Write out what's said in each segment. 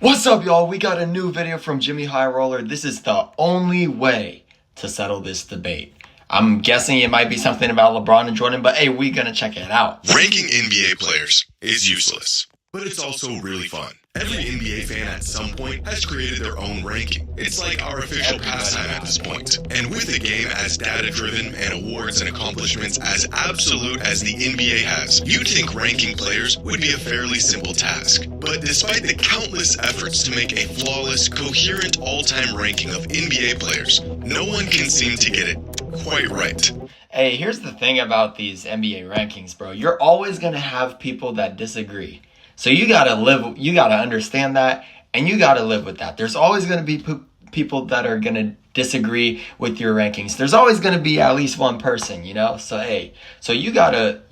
What's up, y'all? We got a new video from Jimmy High Roller. This is the only way to settle this debate. I'm guessing it might be something about LeBron and Jordan, but hey, we're gonna check it out. Ranking NBA players is useless, but it's also really fun. Every NBA fan at some point has created their own ranking. It's like our official pastime at this point. And with the game as data-driven and awards and accomplishments as absolute as the NBA has, you'd think ranking players would be a fairly simple task. But despite the countless efforts to make a flawless, coherent all-time ranking of NBA players, no one can seem to get it quite right. Hey, here's the thing about these NBA rankings, bro. You're always gonna have people that disagree. So you gotta understand that, and you gotta live with that. There's always gonna be people that are gonna disagree with your rankings. There's always gonna be at least one person, you know? So hey, you gotta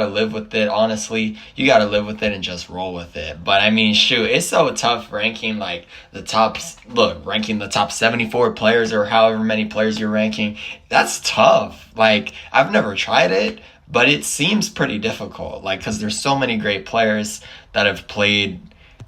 live with it, honestly. You gotta live with it and just roll with it. But I mean, shoot, it's so tough ranking the top 74 players or however many players you're ranking. That's tough. I've never tried it, but it seems pretty difficult, because there's so many great players that have played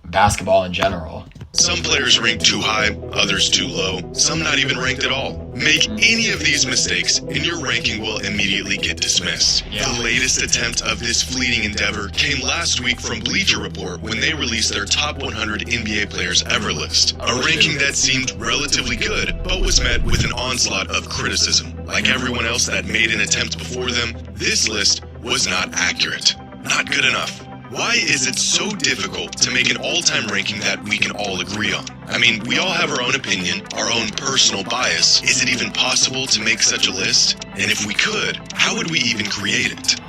basketball in general. Some players ranked too high, others too low, some not even ranked at all. Make any of these mistakes and your ranking will immediately get dismissed. Yeah. The latest attempt of this fleeting endeavor came last week from Bleacher Report when they released their top 100 NBA players ever list. A ranking that seemed relatively good, but was met with an onslaught of criticism. Like everyone else that made an attempt before them, this list was not accurate. Not good enough. Why is it so difficult to make an all-time ranking that we can all agree on? I mean, we all have our own opinion, our own personal bias. Is it even possible to make such a list? And if we could, how would we even create it?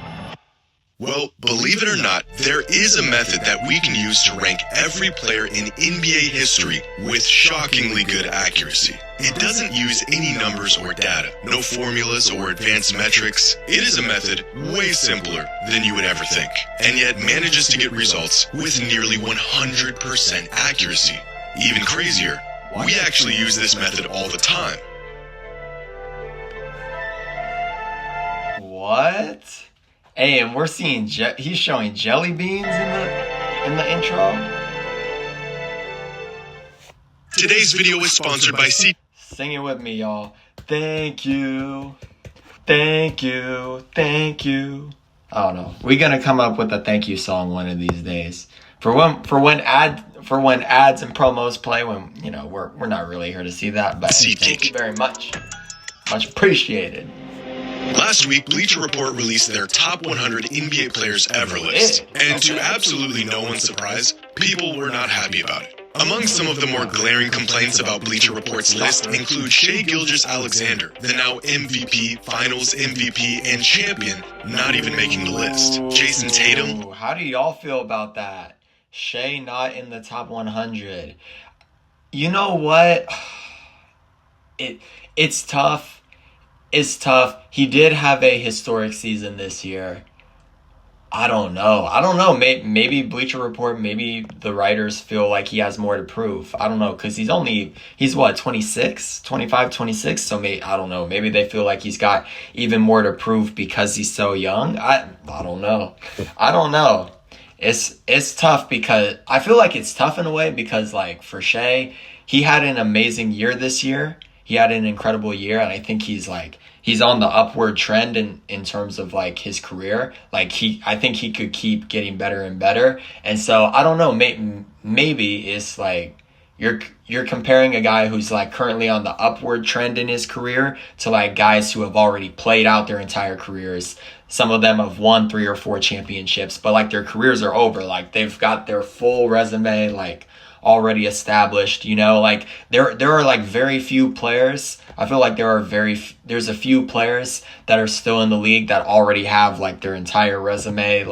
Well, believe it or not, there is a method that we can use to rank every player in NBA history with shockingly good accuracy. It doesn't use any numbers or data, no formulas or advanced metrics. It is a method way simpler than you would ever think, and yet manages to get results with nearly 100% accuracy. Even crazier, we actually use this method all the time. What? Hey, and we're seeing he's showing jelly beans in the intro. Today's video is sponsored by Sing it with me, y'all. Thank you. Thank you. Thank you. I don't know. We're gonna come up with a thank you song one of these days. For when ads and promos play, when we're not really here to see that, but thank you very much. Much appreciated. Last week, Bleacher Report released their top 100 NBA players ever list. And to absolutely no one's surprise, people were not happy about it. Among some of the more glaring complaints about Bleacher Report's list include Shai Gilgeous-Alexander, the now MVP, Finals MVP, and champion, not even making the list. Jason Tatum. Ooh, how do y'all feel about that? Shai not in the top 100. You know what? It's tough. It's tough. He did have a historic season this year. I don't know. Maybe Bleacher Report, maybe the writers feel like he has more to prove. I don't know, because he's what, 26, 25, 26? So I don't know. Maybe they feel like he's got even more to prove because he's so young. I don't know. It's tough because I feel like it's tough in a way because for Shai, he had an amazing year this year. He had an incredible year, and I think he's on the upward trend in terms of his career. I think he could keep getting better and better. And so I don't know, maybe it's you're comparing a guy who's currently on the upward trend in his career to guys who have already played out their entire careers. Some of them have won 3 or 4 championships, but their careers are over. They've got their full resume already established, there are very few players. I feel like there's a few players that are still in the league that already have their entire resume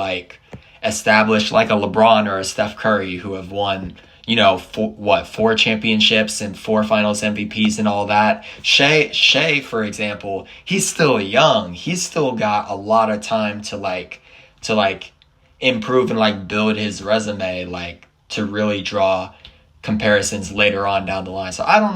established, like a LeBron or a Steph Curry, who have won 4 championships and 4 finals MVPs and all that. Shai, for example, he's still young. He's still got a lot of time to improve and build his resume, to really draw comparisons later on down the line. So I don't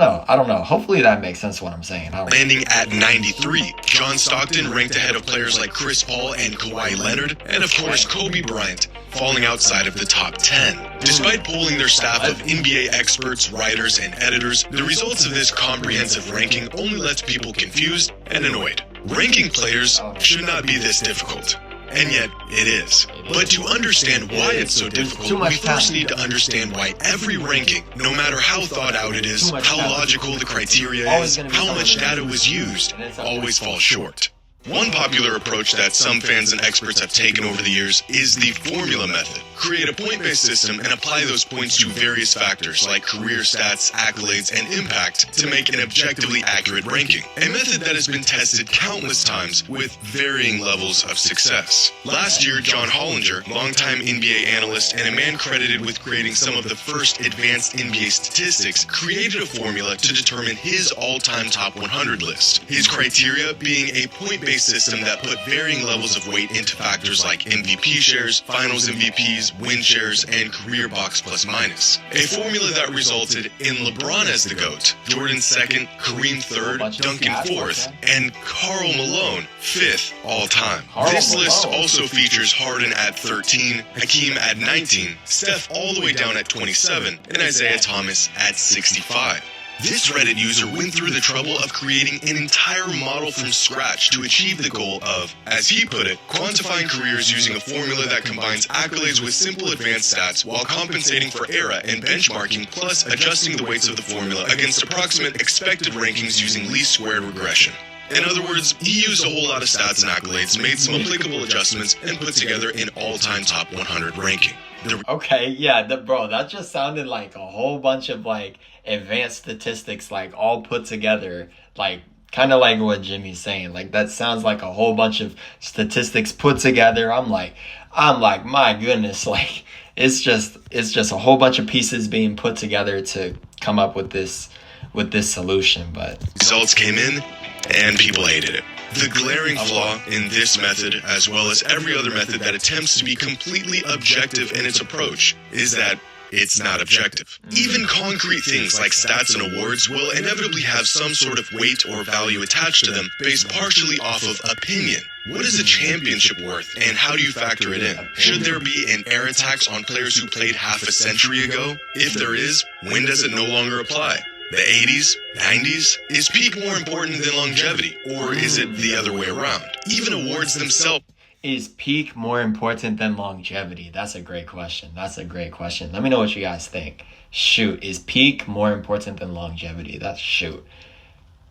know. Hopefully that makes sense what I'm saying. Landing at 93, John Stockton ranked ahead of players like Chris Paul and Kawhi Leonard, and of course Kobe Bryant, falling outside of the top 10. Despite polling their staff of NBA experts, writers, and editors, the results of this comprehensive ranking only left people confused and annoyed. Ranking players should not be this difficult. And yet, it is. But to understand why it's so difficult, we first need to understand why every ranking, no matter how thought out it is, how logical the criteria is, how much data was used, always falls short. One popular approach that some fans and experts have taken over the years is the formula method. Create a point-based system and apply those points to various factors like career stats, accolades, and impact to make an objectively accurate ranking. A method that has been tested countless times with varying levels of success. Last year, John Hollinger, longtime NBA analyst and a man credited with creating some of the first advanced NBA statistics, created a formula to determine his all-time top 100 list. His criteria being a point-based system that put varying levels of weight into factors like MVP shares, finals MVPs, win shares, and career box plus minus. A formula that resulted in LeBron as the GOAT, Jordan second, Kareem third, Duncan fourth, and Karl Malone fifth all time. This list also features Harden at 13, Hakeem at 19, Steph all the way down at 27, and Isaiah Thomas at 65. This Reddit user went through the trouble of creating an entire model from scratch to achieve the goal of, as he put it, quantifying careers using a formula that combines accolades with simple advanced stats while compensating for era and benchmarking, plus adjusting the weights of the formula against approximate expected rankings using least squared regression. In other words, he used a whole lot of stats and accolades, made some applicable adjustments, and put together an all-time top 100 ranking. Okay, yeah, bro, that just sounded like a whole bunch of like advanced statistics, like all put together, like kind of like what Jimmy's saying. Like that sounds like a whole bunch of statistics put together. I'm like, my goodness, like it's just a whole bunch of pieces being put together to come up with this solution. But results came in, and people hated it. The glaring flaw in this method, as well as every other method that attempts to be completely objective in its approach, is that it's not objective. Even concrete things like stats and awards will inevitably have some sort of weight or value attached to them based partially off of opinion. What is a championship worth, and how do you factor it in? Should there be an era tax on players who played half a century ago? If there is, when does it no longer apply? The 80s? 90s? Is peak more important than longevity? Or is it the other way around? Even awards themselves. Is peak more important than longevity? That's a great question. Let me know what you guys think. Shoot, is peak more important than longevity? Shoot.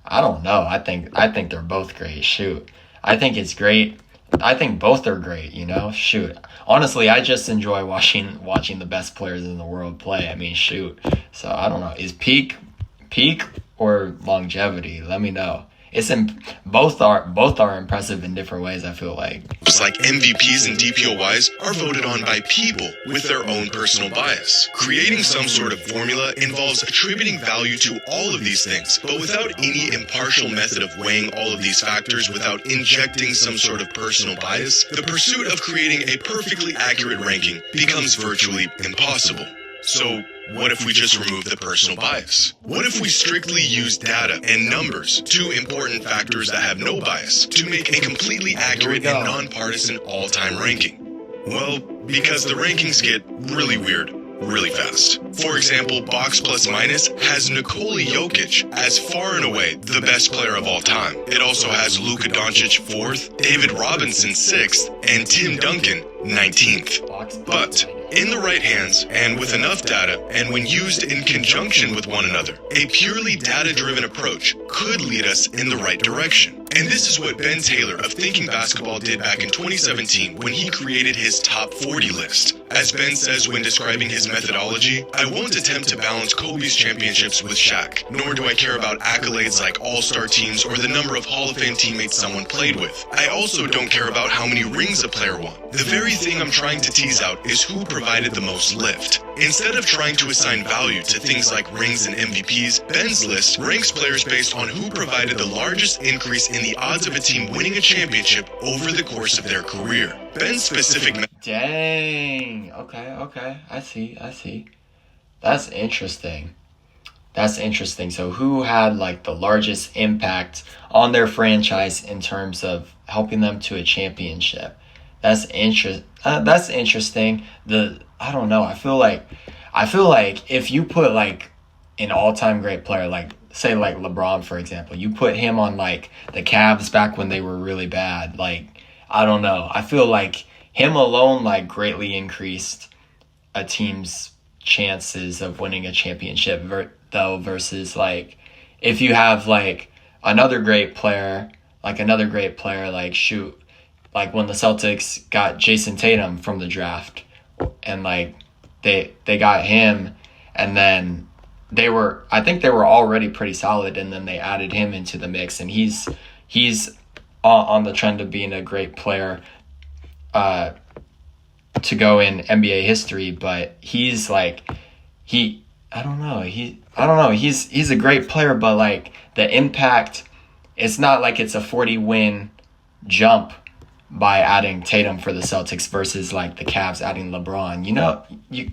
I don't know. I think they're both great. Shoot. I think it's great. I think both are great, you know? Shoot. Honestly, I just enjoy watching the best players in the world play. I mean, shoot. So, I don't know. Is peak or longevity? Let me know. Both are impressive in different ways, I feel like. Just like MVPs and DPOYs are voted on by people with their own personal bias. Creating some sort of formula involves attributing value to all of these things, but without any impartial method of weighing all of these factors without injecting some sort of personal bias, the pursuit of creating a perfectly accurate ranking becomes virtually impossible. So, what if we just remove the personal bias? What if we strictly use data and numbers, two important factors that have no bias, to make a completely accurate and nonpartisan all-time ranking? Well, because the rankings get really weird really fast. For example, Box Plus Minus has Nikola Jokic as far and away the best player of all time. It also has Luka Doncic 4th, David Robinson 6th, and Tim Duncan 19th. But in the right hands, and with enough data, and when used in conjunction with one another, a purely data-driven approach could lead us in the right direction. And this is what Ben Taylor of Thinking Basketball did back in 2017 when he created his top 40 list. As Ben says when describing his methodology, I won't attempt to balance Kobe's championships with Shaq, nor do I care about accolades like all-star teams or the number of Hall of Fame teammates someone played with. I also don't care about how many rings a player won. The very thing I'm trying to tease out is who provided the most lift. Instead of trying to assign value to things like rings and MVPs, Ben's list ranks players based on who provided the largest increase in the odds of a team winning a championship over the course of their career. Ben's specific... Dang. Okay. I see. That's interesting. That's interesting. So who had like the largest impact on their franchise in terms of helping them to a championship? That's interesting. I don't know. I feel like if you put like an all-time great player, like say like LeBron for example, you put him on like the Cavs back when they were really bad, like I don't know. I feel like him alone like greatly increased a team's chances of winning a championship though versus like if you have like another great player like shoot like when the Celtics got Jason Tatum from the draft and like they got him and then I think they were already pretty solid and then they added him into the mix and he's on the trend of being a great player to go in NBA history, but he's like I don't know. He's a great player, but like the impact, it's not like it's a 40 win jump by adding Tatum for the Celtics versus like the Cavs adding LeBron.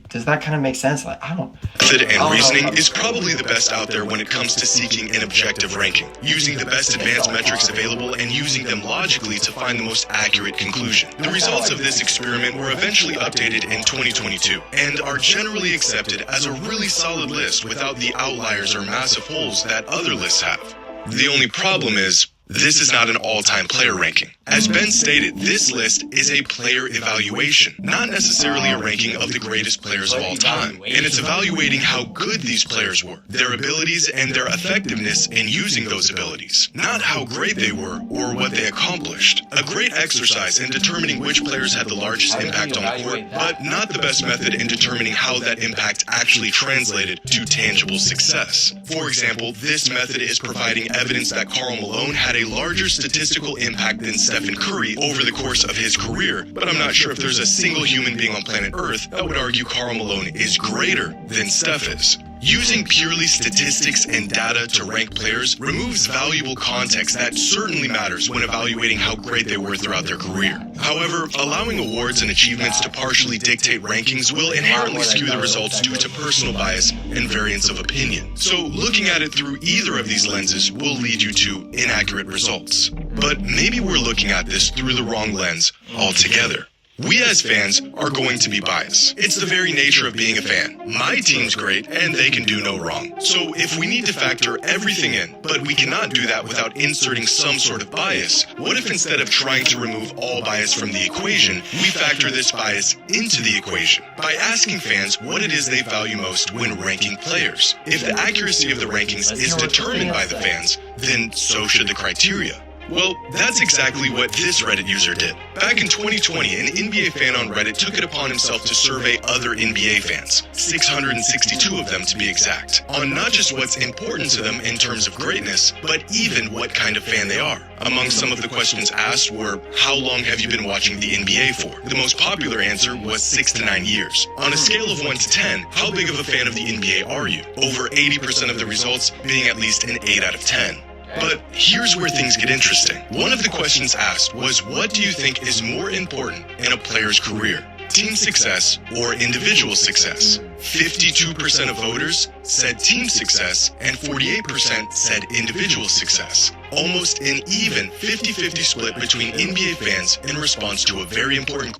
Does that kind of make sense? Like Method and reasoning is probably the best out there when it comes to seeking an objective ranking, using the best advanced metrics available and using them logically to find the most accurate conclusion. The results of this experiment were eventually updated in 2022 and are generally accepted as a really solid list without the outliers or massive holes that other lists have. The only problem is, this is not an all-time player ranking. As Ben stated, this list is a player evaluation, not necessarily a ranking of the greatest players of all time. And it's evaluating how good these players were, their abilities and their effectiveness in using those abilities, not how great they were or what they accomplished. A great exercise in determining which players had the largest impact on the court, but not the best method in determining how that impact actually translated to tangible success. For example, this method is providing evidence that Karl Malone had a larger statistical impact than Stephen Curry over the course of his career, but I'm not sure if there's a single human being on planet Earth that would argue Karl Malone is greater than Steph is. Using purely statistics and data to rank players removes valuable context that certainly matters when evaluating how great they were throughout their career. However, allowing awards and achievements to partially dictate rankings will inherently skew the results due to personal bias and variance of opinion. So looking at it through either of these lenses will lead you to inaccurate results. But maybe we're looking at this through the wrong lens altogether. We as fans are going to be biased. It's the very nature of being a fan. My team's great and they can do no wrong. So if we need to factor everything in, but we cannot do that without inserting some sort of bias, what if instead of trying to remove all bias from the equation, we factor this bias into the equation by asking fans what it is they value most when ranking players? If the accuracy of the rankings is determined by the fans, then so should the criteria. Well, that's exactly what this Reddit user did. Back in 2020, an NBA fan on Reddit took it upon himself to survey other NBA fans, 662 of them to be exact, on not just what's important to them in terms of greatness, but even what kind of fan they are. Among some of the questions asked were, how long have you been watching the NBA for? The most popular answer was 6 to 9 years. On a scale of 1 to 10, how big of a fan of the NBA are you? Over 80% of the results being at least an 8 out of 10. But here's where things get interesting. One of the questions asked was, what do you think is more important in a player's career? Team success or individual success? 52% of voters said team success and 48% said individual success. Almost an even 50-50 split between NBA fans in response to a very important.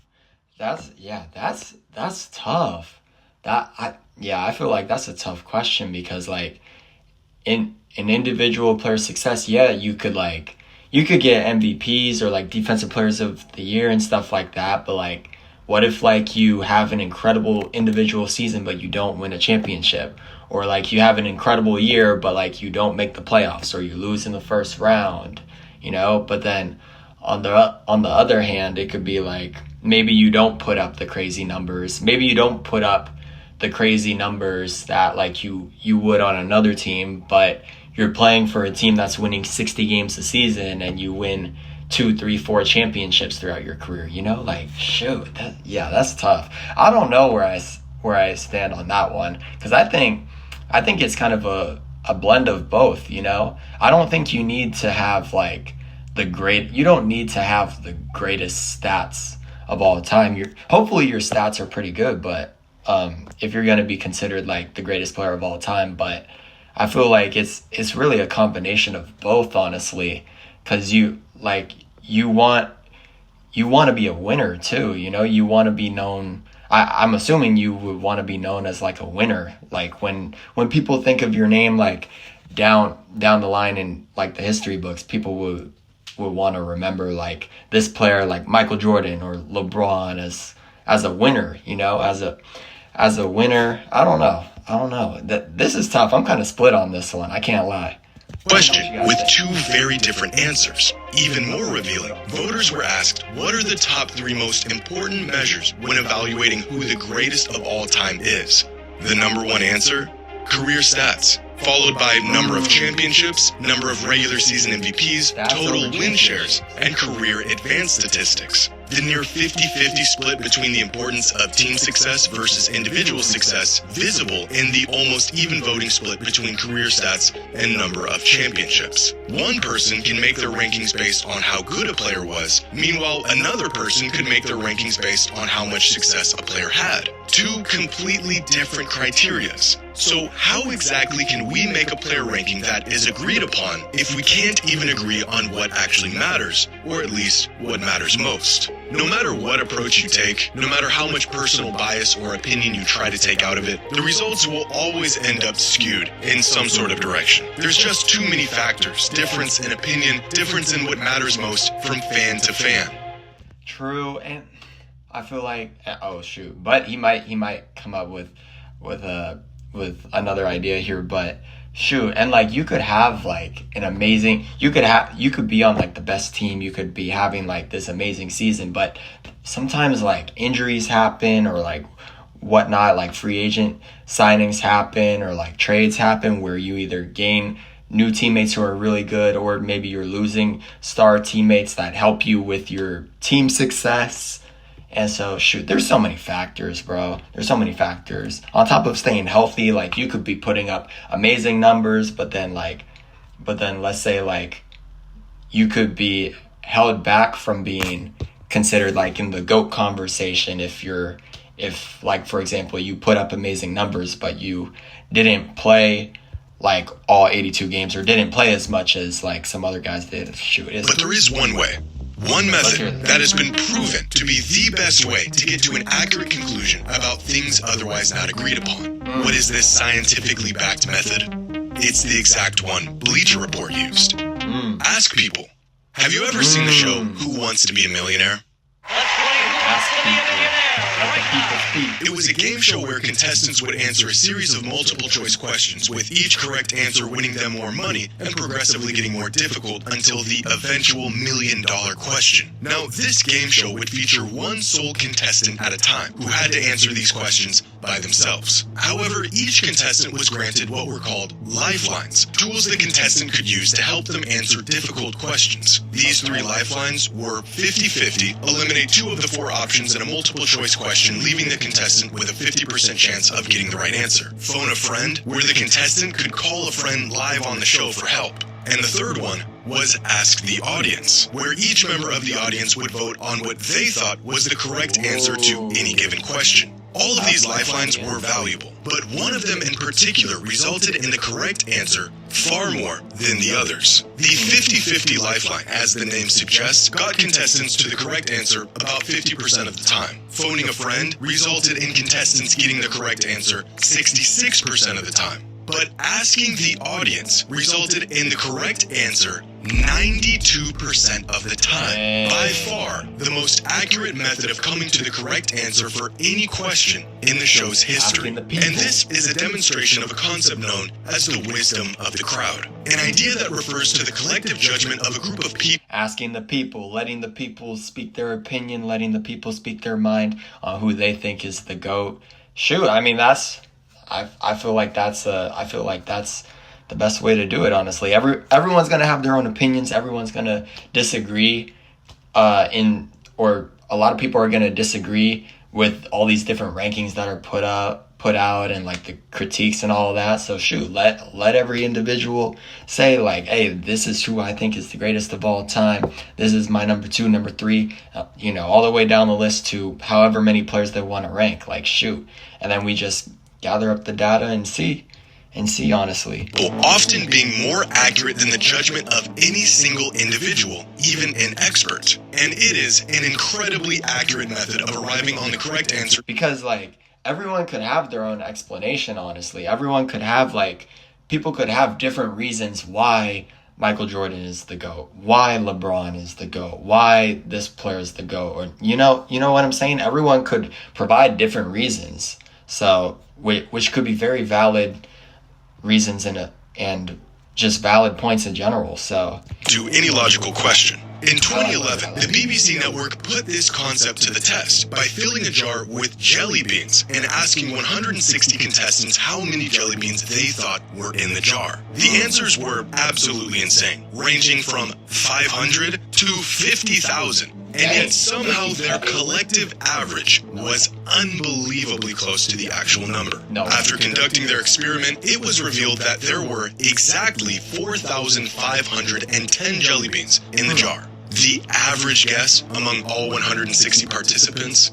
That's tough. I feel like that's a tough question because like in an individual player success, you could get MVPs or like defensive players of the year and stuff like that, but like what if like you have an incredible individual season but you don't win a championship, or like you have an incredible year but like you don't make the playoffs or you lose in the first round, but then on the other hand it could be like maybe you don't put up the crazy numbers, that like you would on another team, but you're playing for a team that's winning 60 games a season and you win 2, 3, 4 championships throughout your career, like shoot, that's tough. I don't know where I stand on that one, because I think it's kind of a blend of both. I don't think you need to have like you don't need to have the greatest stats of all time. Hopefully your stats are pretty good, but if you're gonna be considered like the greatest player of all time. But I feel like it's really a combination of both, honestly, because you want to be a winner too. You know, you want to be known. I'm assuming you would want to be known as like a winner. Like when people think of your name, like down the line in like the history books, people would want to remember like this player, like Michael Jordan or LeBron, as a winner. You know, as a winner. I don't know. This is tough. I'm kind of split on this one. I can't lie. Question with two very different answers. Even more revealing, voters were asked what are the top 3 most important measures when evaluating who the greatest of all time is. The number 1 answer, career stats, followed by number of championships, number of regular season MVPs, total win shares, and career advanced statistics. The near 50-50 split between the importance of team success versus individual success visible in the almost even voting split between career stats and number of championships. One person can make their rankings based on how good a player was, meanwhile another person could make their rankings based on how much success a player had. 2 completely different criterias. So how exactly can we make a player ranking that is agreed upon if we can't even agree on what actually matters, or at least what matters most? No matter what approach you take, no matter how much personal bias or opinion you try to take out of it, the results will always end up skewed in some sort of direction. There's just too many factors, difference in opinion, difference in what matters most from fan to fan. True, and I feel like, oh shoot, but he might come up with another idea here, but shoot, and like you could have like an amazing, you could be on like the best team, you could be having like this amazing season, but sometimes like injuries happen or like whatnot, like free agent signings happen or like trades happen where you either gain new teammates who are really good, or maybe you're losing star teammates that help you with your team success. And so, shoot, there's so many factors, bro. There's so many factors. On top of staying healthy, like, you could be putting up amazing numbers, but then let's say, like, you could be held back from being considered, like, in the GOAT conversation if, like, for example, you put up amazing numbers, but you didn't play, like, all 82 games or didn't play as much as, like, some other guys did. Shoot, but there is one way. One method that has been proven to be the best way to get to an accurate conclusion about things otherwise not agreed upon. What is this scientifically backed method? It's the exact one Bleacher Report used. Ask people. Have you ever seen the show Who Wants to Be a Millionaire? Ask people. Let the people speak. It was a game show where contestants would answer a series of multiple choice questions, with each correct answer winning them more money and progressively getting more difficult until the eventual $1 million question. Now, this game show would feature one sole contestant at a time who had to answer these questions by themselves. However, each contestant was granted what were called lifelines, tools the contestant could use to help them answer difficult questions. These 3 lifelines were 50-50, eliminate 2 of the 4 options in a multiple choice question, leaving the contestant with a 50% chance of getting the right answer. Phone a friend, where the contestant could call a friend live on the show for help. And the third one was Ask the Audience, where each member of the audience would vote on what they thought was the correct answer to any given question. All of these lifelines were valuable, but one of them in particular resulted in the correct answer far more than the others. The 50-50 lifeline, as the name suggests, got contestants to the correct answer about 50% of the time. Phoning a friend resulted in contestants getting the correct answer 66% of the time. But asking the audience resulted in the correct answer 92% of the time. By far, the most accurate method of coming to the correct answer for any question in the show's history. And this is a demonstration of a concept known as the wisdom of the crowd. An idea that refers to the collective judgment of a group of people. Asking the people, letting the people speak their opinion, letting the people speak their mind on who they think is the GOAT. Shoot, I mean, I feel like that's the best way to do it, honestly. Everyone's gonna have their own opinions. Everyone's gonna disagree, or a lot of people are gonna disagree with all these different rankings that are put out and like the critiques and all of that. So shoot, let every individual say like, hey, this is who I think is the greatest of all time. This is my number 2, number 3, all the way down the list to however many players they want to rank. Like shoot, and then we just gather up the data and see honestly. Often being more accurate than the judgment of any single individual, even an expert. And it is an incredibly accurate method of arriving on the correct answer. Because like everyone could have their own explanation, honestly. Everyone could have people could have different reasons why Michael Jordan is the GOAT, why LeBron is the GOAT, why this player is the GOAT, or you know what I'm saying? Everyone could provide different reasons. So which could be very valid reasons and just valid points in general. So to any logical question. In 2011, the BBC network put this concept to the test by filling a jar with jelly beans and asking 160 contestants how many jelly beans they thought were in the jar. The answers were absolutely insane, ranging from 500 to 50,000. And yet somehow their collective average was unbelievably close to the actual number. No. After conducting their experiment, it was revealed that there were exactly 4,510 jelly beans in the jar. The average guess among all 160 participants,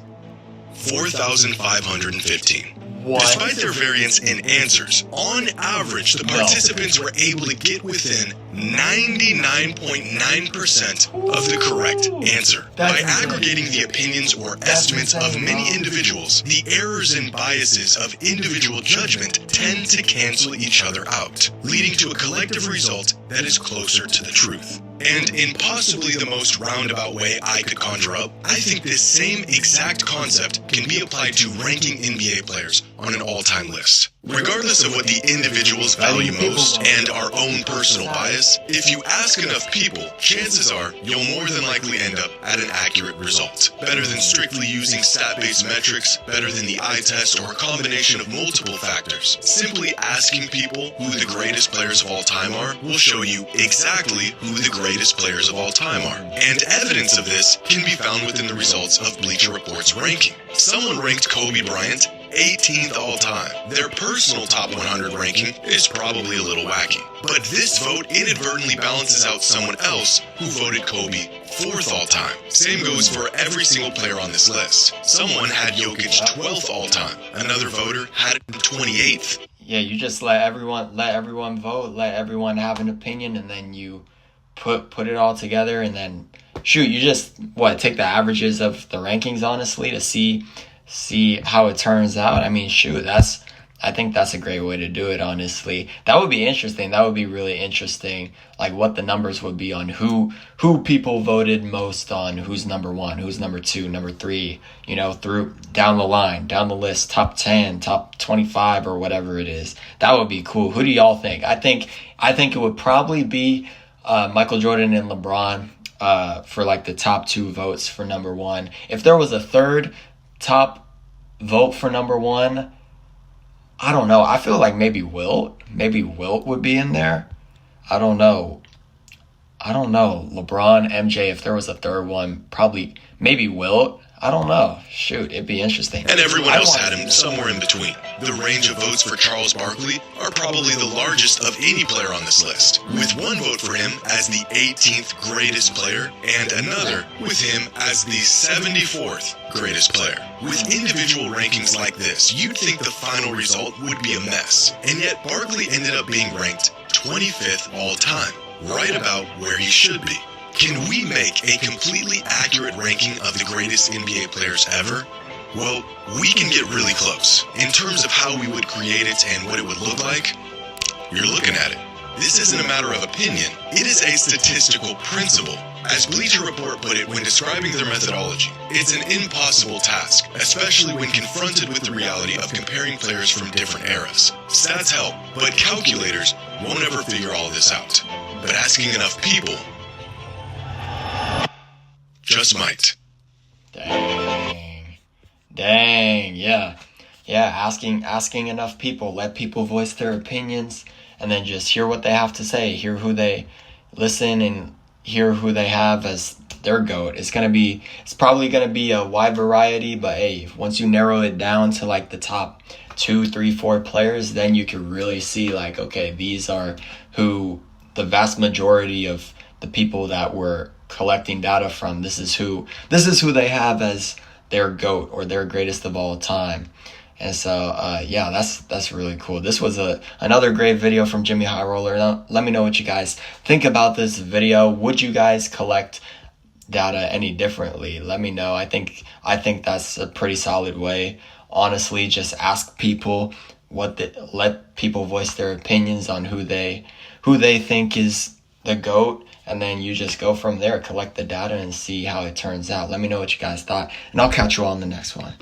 4,515. What? Despite their variance in answers, on average, the participants were able to get within 99.9% of the correct answer. By aggregating the opinions or estimates of many individuals, the errors and biases of individual judgment tend to cancel each other out, leading to a collective result that is closer to the truth. And in possibly the most roundabout way I could conjure up, I think this same exact concept can be applied to ranking NBA players on an all-time list. Regardless of what the individuals value most and our own personal bias, if you ask enough people, chances are you'll more than likely end up at an accurate result. Better than strictly using stat-based metrics, better than the eye test or a combination of multiple factors. Simply asking people who the greatest players of all time are will show you exactly who the greatest players of all time are. And evidence of this can be found within the results of Bleacher Report's ranking. Someone ranked Kobe Bryant 18th all time. Their personal top 100 ranking is probably a little wacky. But this vote inadvertently balances out someone else who voted Kobe 4th all time. Same goes for every single player on this list. Someone had Jokic 12th all time. Another voter had him 28th. Yeah, you just let everyone vote, let everyone have an opinion, and then you put it all together, and then shoot, you just take the averages of the rankings, honestly, to see how it turns out. I mean, shoot, I think that's a great way to do it, honestly. That would be interesting. That would be really interesting, like what the numbers would be on who people voted most on, who's number 1, who's number 2, number 3, through down the line, down the list, top 10, top 25 or whatever it is. That would be cool. Who do y'all think? I think it would probably be Michael Jordan and LeBron for like the top 2 votes for number 1. If there was a third top vote for number 1, I don't know. I feel like maybe Wilt would be in there. I don't know. LeBron, MJ, if there was a third one, probably maybe Wilt. I don't know. Shoot, it'd be interesting. And everyone else had him somewhere in between. The range of votes for Charles Barkley are probably the largest of any player on this list, with one vote for him as the 18th greatest player and another with him as the 74th greatest player. With individual rankings like this, you'd think the final result would be a mess. And yet Barkley ended up being ranked 25th all time, right about where he should be. Can we make a completely accurate ranking of the greatest NBA players ever? Well, we can get really close. In terms of how we would create it and what it would look like, you're looking at it. This isn't a matter of opinion, it is a statistical principle. As Bleacher Report put it when describing their methodology, it's an impossible task, especially when confronted with the reality of comparing players from different eras. Stats help, but calculators won't ever figure all this out. But asking enough people just might. Dang, yeah, asking enough people, let people voice their opinions, and then just hear what they have to say, hear who they listen, and hear who they have as their GOAT. It's probably gonna be a wide variety, but hey, once you narrow it down to like the top 2, 3, 4 players, then you can really see like, okay, these are who the vast majority of the people that we're collecting data from, this is who they have as their GOAT or their greatest of all time. And so, yeah, that's really cool. This was another great video from Jimmy High Roller. Let me know what you guys think about this video. Would you guys collect data any differently? Let me know. I think that's a pretty solid way. Honestly, just ask people let people voice their opinions on who they think is the GOAT, and then you just go from there, collect the data and see how it turns out. Let me know what you guys thought, and I'll catch you all in the next one.